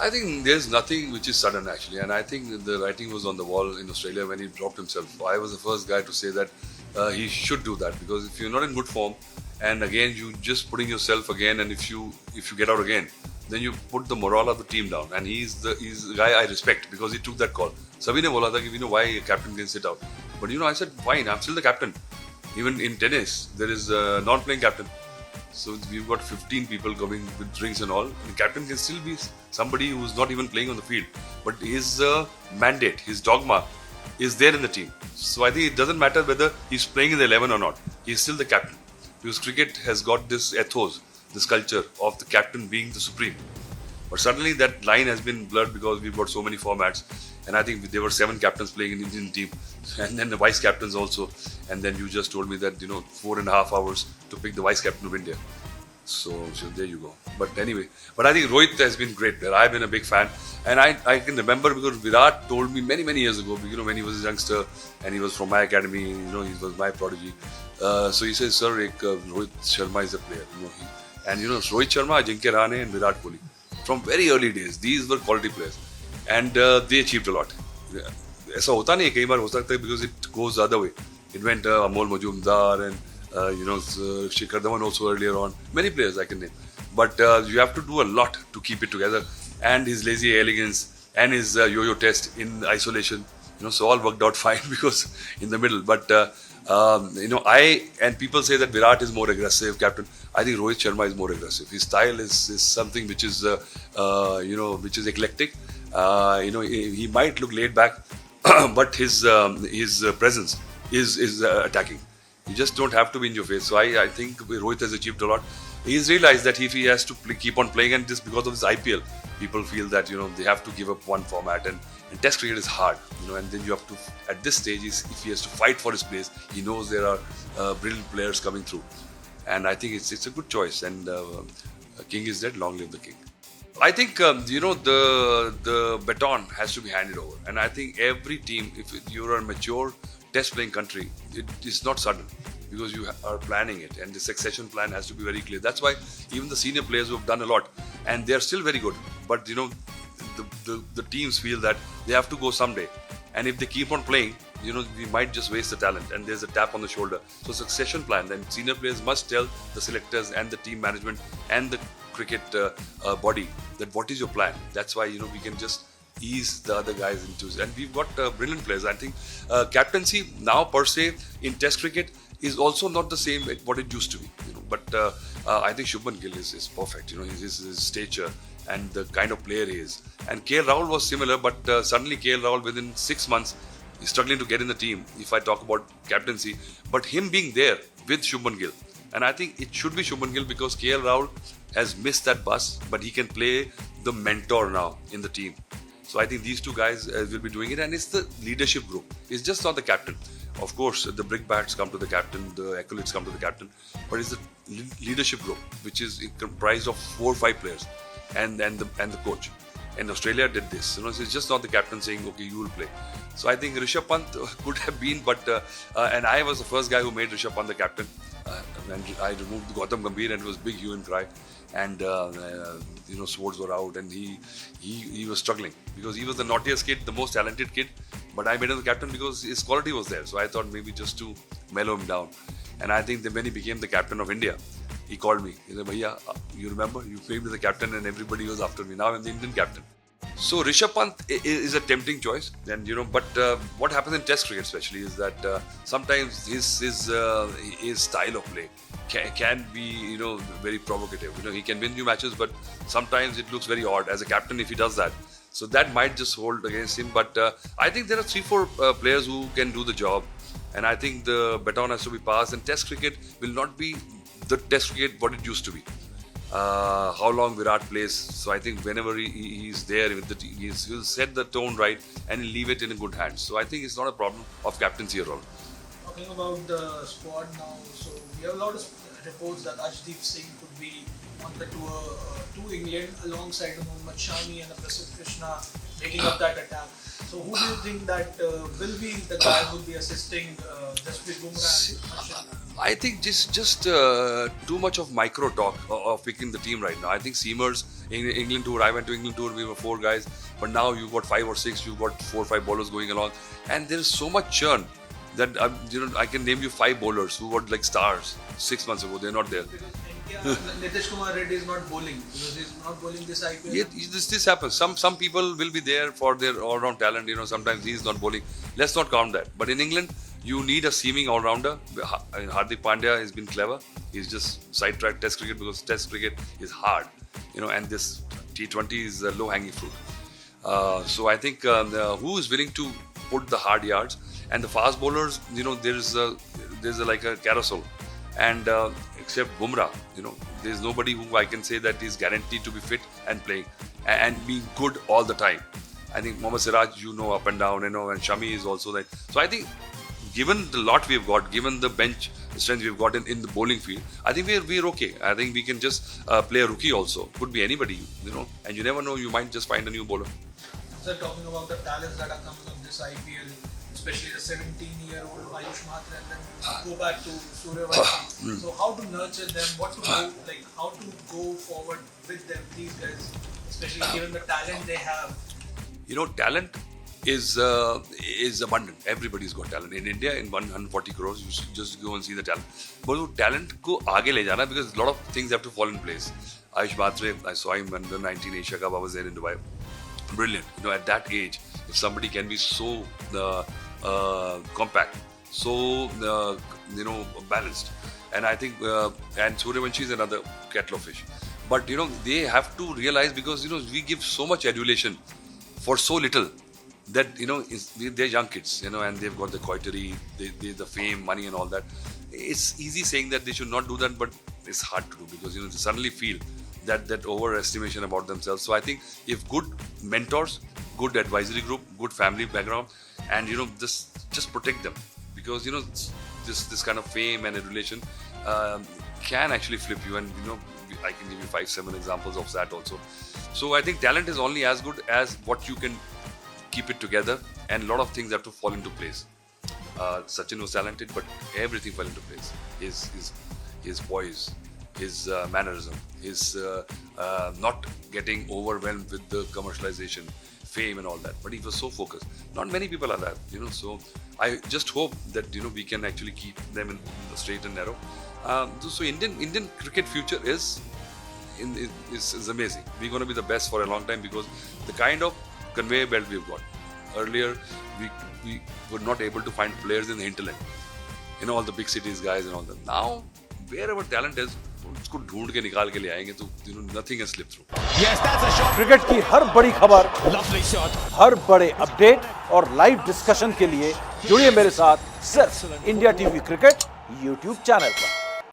I think there's nothing which is sudden actually, and I think the writing was on the wall in Australia when he dropped himself. I was the first guy to say that he should do that, because if you're not in good form, and again you just putting yourself again, and if you get out again, then you put the morale of the team down. And he's the guy I respect because he took that call. Sabhi ne bola tha ki, why a captain can sit out, but I said fine, I'm still the captain. Even in tennis, there is a non-playing captain. So we've got 15 people coming with drinks and all. The captain can still be somebody who's not even playing on the field, but his mandate, his dogma, is there in the team. So I think it doesn't matter whether he's playing in the 11 or not. He's still the captain, because cricket has got this ethos, this culture of the captain being the supreme. But suddenly that line has been blurred because we've got so many formats, and I think there were 7 captains playing in the Indian team, and then the vice captains also. And then you just told me that 4.5 hours to pick the vice captain of India. So there you go. But anyway, I think Rohit has been great there. I've been a big fan, and I can remember because Virat told me many years ago, when he was a youngster and he was from my academy, he was my prodigy. So he says, sir, Rohit Sharma is a player. Rohit Sharma, Ajinkya Rahane, and Virat Kohli. From very early days, these were quality players, and they achieved a lot. ऐसा होता नहीं है, कई बार हो सकता है because it goes the other way. It went Amol Majumdar and Shikhar Dhawan also earlier on. Many players I can name, but you have to do a lot to keep it together. And his lazy elegance and his yo-yo test in isolation, so all worked out fine because in the middle. But people say that Virat is more aggressive captain. I think Rohit Sharma is more aggressive. His style is something which is which is eclectic. He might look laid back, but his presence is attacking. You just don't have to be in your face. So I think Rohit has achieved a lot. He's realized that if he has to keep on playing, and just because of his IPL, people feel that they have to give up one format, and Test cricket is hard, and then you have to, at this stage, if he has to fight for his place, he knows there are brilliant players coming through, and I think it's a good choice. And King is dead, long live the King. I think the baton has to be handed over, and I think every team, if you're a mature Test playing country, it is not sudden, because you are planning it, and the succession plan has to be very clear. That's why even the senior players who have done a lot, and they're still very good, but the teams feel that they have to go someday, and if they keep on playing, we might just waste the talent, and there's a tap on the shoulder. So succession plan, then senior players must tell the selectors and the team management and the cricket body that what is your plan. That's why we can just ease the other guys into it. And we've got brilliant players. I think captaincy now per se in Test cricket is also not the same what it used to be. But I think Shubman Gill is perfect. His stature and the kind of player he is. And KL Rahul was similar, but suddenly KL Rahul within 6 months is struggling to get in the team. If I talk about captaincy, but him being there with Shubman Gill, and I think it should be Shubman Gill, because KL Rahul has missed that bus, but he can play the mentor now in the team. So I think these two guys will be doing it, and it's the leadership group. It's just not the captain. Of course, the brickbats come to the captain, the accolades come to the captain, but it's the leadership group, which is comprised of 4 or 5 players, and the coach. And Australia did this. So it's just not the captain saying, okay, you will play. So I think Rishabh Pant could have been, but and I was the first guy who made Rishabh Pant the captain. And I removed Gautam Gambhir, and it was big hue and cry. And swords were out, and he was struggling because he was the naughtiest kid, the most talented kid. But I made him the captain because his quality was there. So I thought maybe just to mellow him down. And I think that when he became the captain of India, he called me. He said, Bhaiya, you remember? You made me the captain, and everybody was after me. Now I'm the Indian captain. So Rishabh Pant is a tempting choice, and but what happens in Test cricket especially is that sometimes his style of play can be very provocative. He can win you matches, but sometimes it looks very odd as a captain if he does that. So that might just hold against him. But I think there are 3-4 players who can do the job, and I think the baton has to be passed. And Test cricket will not be the Test cricket what it used to be. How long Virat plays. So I think whenever he's there, he'll set the tone right and he'll leave it in a good hands. So I think it's not a problem of captaincy at all. Talking about the squad now, so we have a lot of reports that Arshdeep Singh could be on the tour to England alongside Mohammad Shami and Prasidh Krishna making up that attack. So who do you think that will be the guy who will be assisting Jasprit Bumrah? I think just too much of micro talk of picking the team right now. I think seamers England tour. I went to England tour. We were 4 guys, but now you've got 5 or 6. You've got 4 or 5 bowlers going along, and there is so much churn that I can name you 5 bowlers who were like stars 6 months ago. They're not there. Because India, Nitish Kumar Reddy is not bowling because he's not bowling this IPL. Yeah, this happens. Some people will be there for their all-round talent. Sometimes he's not bowling. Let's not count that. But in England, you need a seaming all-rounder. Hardik Pandya has been clever. He's just sidetracked Test cricket because Test cricket is hard. And this T20 is a low-hanging fruit. So I think who is willing to put the hard yards, and the fast bowlers, there's like a carousel, and except Bumrah, there's nobody who I can say that is guaranteed to be fit and playing and being good all the time. I think Mohammad Siraj, up and down, and Shami is also that. So I think, given the lot we've got, given the bench strength we've got in the bowling field, I think we're okay. I think we can just play a rookie also. Could be anybody, and you never know, you might just find a new bowler. So talking about the talents that are coming up this IPL, especially the 17-year-old Ayush Matra, and then go back to Suryavanshi. So how to nurture them? What to go how to go forward with them? These guys, especially given the talent they have. Talent is abundant. Everybody's got talent in India. In 140 crores, you should just go and see the talent. But the talent ko aage le jana, because a lot of things have to fall in place. Ayush Matre, I saw him under 19 Asia Cup. I was there in Dubai. Brilliant. At that age, if somebody can be so compact, so balanced, and I think and Suryavanshi is another kettle of fish. But they have to realize, because we give so much adulation for so little, that they're young kids, and they've got the coterie, the fame, money, and all that. It's easy saying that they should not do that, but it's hard to do, because they suddenly feel that overestimation about themselves. So I think if good mentors, good advisory group, good family background, and just protect them, because this kind of fame and adulation can actually flip you, and I can give you 5-7 examples of that also. So I think talent is only as good as what you can keep it together, and a lot of things have to fall into place. Sachin was talented, but everything fell into place. His poise, his mannerism, his not getting overwhelmed with the commercialization, fame, and all that. But he was so focused. Not many people are that, So I just hope that we can actually keep them in the straight and narrow. So Indian cricket future is amazing. We're going to be the best for a long time, because the kind of conveyor belt we've got. Earlier, we were not able to find players in the hinterland. All the big cities guys and all that. Now, wherever talent is, उसको ढूंढ के निकाल के ले आएंगे, तो nothing can slip through. Yes, that's a shot. Cricket की हर बड़ी खबर, Lovely shot. हर बड़े अपडेट और लाइव डिस्कशन के लिए जुड़िए मेरे साथ सिर्फ India TV cricket YouTube channel पर.